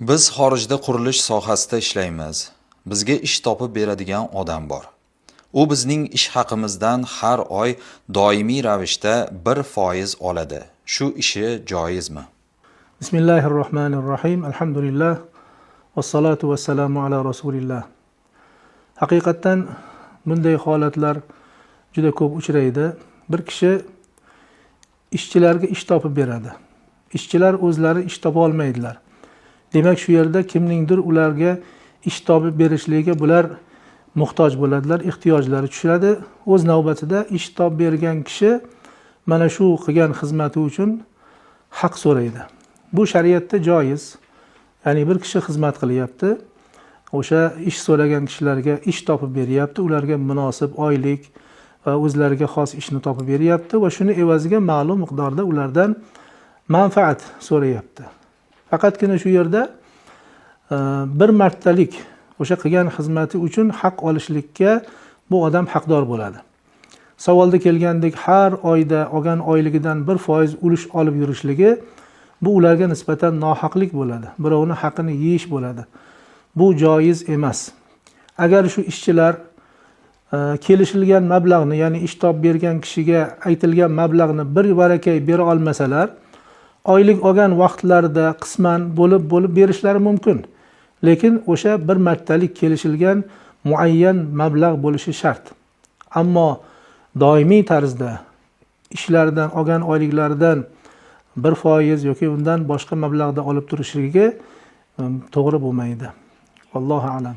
Biz xorijda qurilish sohasida ishlaymiz. Bizga ish topib beradigan odam bor. U bizning ish haqimizdan har oy doimiy ravishda 1% oladi. Shu ishi joizmi? Bismillahirrohmanirrohim. Alhamdulillah. Vassalatu vassalamu ala rasulillah. Haqiqatan bunday holatlar juda ko'p uchraydi. Bir kishi ishchilarga ish topib beradi. Ishchilar o'zlari ish topa olmaydilar. Demak, shu yerda kimningdir ularga ish topib berishligiga bular muhtoj bo'ladilar, ehtiyojlari tushadi. O'z navbatida ish topib bergan kishi mana shu qilgan xizmati uchun haq so'raydi. Bu shariatda joiz. Ya'ni bir kishi xizmat qilyapti, o'sha ish so'ragan kishilarga ish topib beryapti, ularga munosib oylik va o'zlariga xos ishni topib beryapti va shuni evaziga ma'lum miqdorda ulardan manfaat so'rayapti. Faqatgina shu yerda bir martalik o'sha qilgan xizmati uchun haq olishlikka bu odam haqdor bo'ladi. Savolda kelgandek har oyda olgan oyligidan 1% ulush olib yurishligi bu ularga nisbatan nohaqlik bo'ladi. Birovning haqqini yeyish bo'ladi. Bu joiz emas. Agar shu ishchilar kelishilgan mablag'ni, ya'ni ish topib bergan kishiga aytilgan mablag'ni bir barakay bera olmasalar, oylik olgan vaqtlarida qisman bo'lib berishlari mumkin. Lekin o'sha bir martalik kelishilgan muayyan mablag' bo'lishi shart. Ammo doimiy tarzda ishlardan olgan oyliklaridan 1% yoki undan boshqa mablag'da olib turishligi to'g'ri bo'lmaydi. Allohu a'lam.